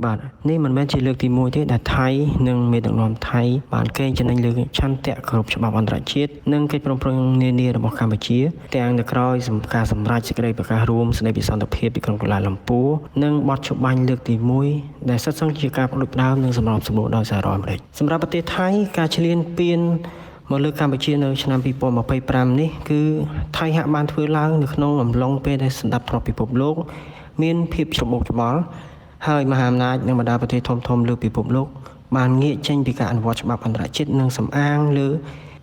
បាទនេះមិនមែនជាលើកទី1ទេដែលថៃនិងមេដឹកនាំថៃបានកេងចំណេញលើឆន្ទៈគោរពច្បាប់អន្តរជាតិនិងកិច្ចព្រមព្រៀងនានារបស់កម្ពុជាទាំងនៅក្រោយការសម្រេចសេចក្តីប្រកាសរួមស្តីពីសន្តិភាពទីក្រុងកូឡាឡាំពូនិងបទច្បាញ់លើកទី1ដែលសិតសឹងជាការផ្ដួចផ្ដើមនិងសម្របសម្រួលដោយសហរដ្ឋអាមេរិកសម្រាប់ប្រទេសថៃការឈ្លានពានមកលើកម្ពុជានៅឆ្នាំ2025នេះគឺថៃហាក់បានធ្វើឡើងនៅក្នុងអំឡុងពេលដែលសន្តិភាពពិភពលោកមានភាពច្របូកច្របល់ហើយមហាអំណាចនិងបណ្ដាប្រទេសធំៗលើពិភពលោកបានងាកចេញពីការអនុវត្តច្បាប់អន្តរជាតិនិងសំអាងលើ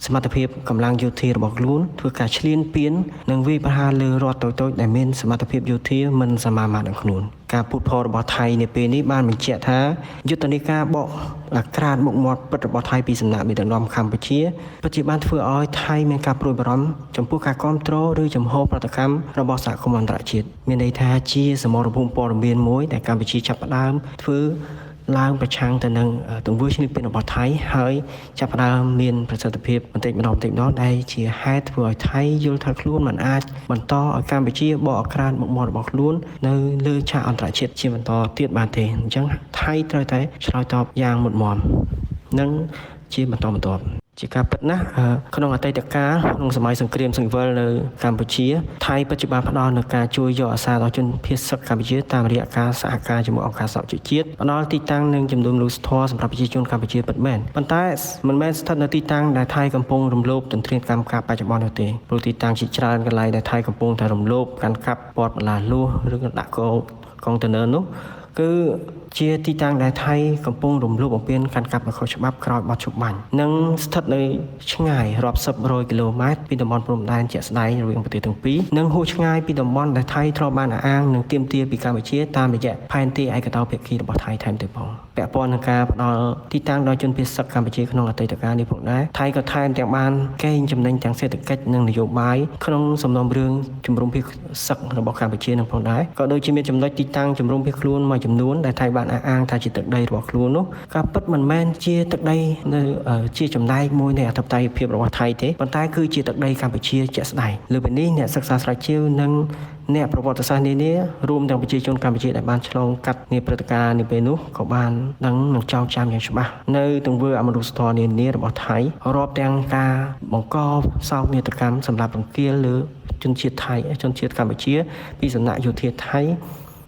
សមត្ថភាពកម្លាំងយោធារបស់ខ្លួនធ្វើការឈ្លានពាននិងវាយប្រហារលើរដ្ឋតូចៗដែលមានសមត្ថភាពយោធាមិនសមាមាត្រនឹងខ្លួនការពុតផលរបស់ថៃនៅពេលនេះបានបញ្ជាក់ថាយុទ្ធនាការបកក្រាតមុខមាត់ពិតរបស់ថៃពីសំណាក់មេដឹកនាំកម្ពុជាពិតជាបានធ្វើឲ្យថៃមានការព្រួយបារម្ភចំពោះការគ្រប់គ្រងឬចំហប្រតិកម្មរបស់សហគមន៍អន្តរជាតិមានន័យថាជាសមរភូមិព័ត៌មានមួយដែលកម្ពុជាចាប់ផ្ដើមធ្វើឡើងប្រឆាំងទៅនឹងទង្វើឈ្លានពានរបស់ថៃហើយចាប់ផ្ដើមមានប្រសិទ្ធភាពបន្តិចម្ដងដែលជាហេតុធ្វើឲ្យថៃយល់ថាខ្លួនមិនអាចបន្តឲ្យកម្ពុជាបកអក្រានមុខមាត់របស់ខ្លួននៅលើឆាកអន្តរជាតិជាបន្តទៀតបានទេអញ្ចឹងថៃត្រូវតែឆ្លើយតបយ៉ាងមុតមាំនិងជាបន្តបន្ទាប់ជាការពិតណាស់ក្នុងអតីតកាលក្នុងសម័យសង្គ្រាមស៊ីវិលនៅកម្ពុជាថៃពិតជាបានផ្ដល់នូវការជួយយកអាសាដល់ជនភៀសសឹកកម្ពុជាតាមរយៈការសហការជាមួយអង្គការសហប្រជាជាតិផ្ដល់ទីតាំងនិងចំនួនមនុស្សធម៌សម្រាប់ប្រជាជនកម្ពុជាពិតមែនប៉ុន្តែមិនមែនស្ថិតនៅទីតាំងដែលថៃកំពុងរំលោភទន្ទ្រានកម្មការបច្ចុប្បន្ននោះទេព្រោះទីតាំងជាច្រើនកន្លែងដែលថៃកំពុងតែរំលោភកាន់កាប់ព័ទ្ធបន្លាលួសឬក៏ដាក់កុងតឺន័រនោះគឺជាទីតាំងដែលថៃកំពុងរំលោភបំពានកាន់កាប់ខុសច្បាប់ក្រោយបទច្បាញ់និងស្ថិតនៅឆ្ងាយរាប់សិបរយគីឡូម៉ែត្រពីតំបន់ព្រំដែនជាក់ស្ដែងរវាងប្រទេសទាំងពីរនិងហួសឆ្ងាយពីតំបន់ដែលថៃធ្លាប់បានអាងនិងទាមទារពីកម្ពុជាតាមរយៈផែនទីឯកតោភាគីរបស់ថៃថែមទៀតផងពាក់ព័ន្ធនឹងការផ្ដល់ទីតាំងដល់ជនភៀសសឹកកម្ពុជាក្នុងអតីតកាលនេះផងដែរថៃក៏ថែមទាំងបានកេងចំណេញទាំងសេដ្ឋកិច្ចនិងនយោបាយក្នុងសំណុំរឿងជំរំភៀសសឹករបស់កម្ពុជានឹងផងដែរក៏ដូចជាមានចំណុចទីតាំងជំរំភៀសខ្លួនមួយចំនួនដែលថៃបានអះអាងថាជាទឹកដីរបស់ខ្លួននោះក៏ពិតមិនមែនជាទឹកដីនៅជាចំណែកមួយនៃអធិបតេយ្យភាពរបស់ថៃទេប៉ុន្តែគឺជាទឹកដីកម្ពុជាជាក់ស្ដែងលើពីនេះអ្នកសិក្សាស្រាវជ្រាវនិងអ្នកប្រវត្តិសាស្ត្រនានារួមទាំងប្រជាជនកម្ពុជាដែលបានឆ្លងកាត់នាព្រឹត្តិការណ៍នាពេលនោះក៏បានដឹងនិងចងចាំយ៉ាងច្បាស់នៅទង្វើអមនុស្សធម៌នានារបស់ថៃរាប់ទាំងការបង្កសោកនាដកម្មសម្រាប់រង្គាលលើជនជាតិថៃជនជាតិកម្ពុជាពីសំណាក់យោធាថៃ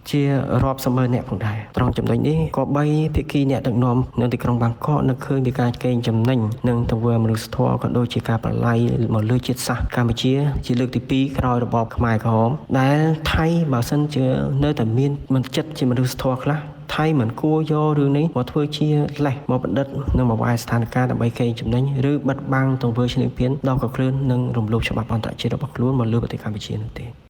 ជារាប់សមើអ្នកផងដែរត្រង់ចំណុចនេះក៏បីភាគីអ្នកដឹកនាំនៅទីក្រុងបាងកកនឹកឃើញពីការកេងចំណេញនិងទង្វើមនុស្សធម៌ក៏ដូចជាការប្រឡាយមកលើជាតិសាសន៍កម្ពុជាជាលើកទី2ក្រោយរបបខ្មែរក្រហមដែលថៃបើសិនជានៅតែមានមិនចិត្តជាមនុស្សធម៌ខ្លះថៃមិនគួរយករឿងនេះមកធ្វើជាលេសមកបណ្ឌិតនិងមកវាយស្ថានភាពដើម្បីកេងចំណេញឬបិទបាំងទង្វើឈ្លានពានដល់កក្លឿននិងរំលោភច្បាប់អន្តរជាតិរបស់ខ្លួនមកលើប្រទេសកម្ពុជានោះទេ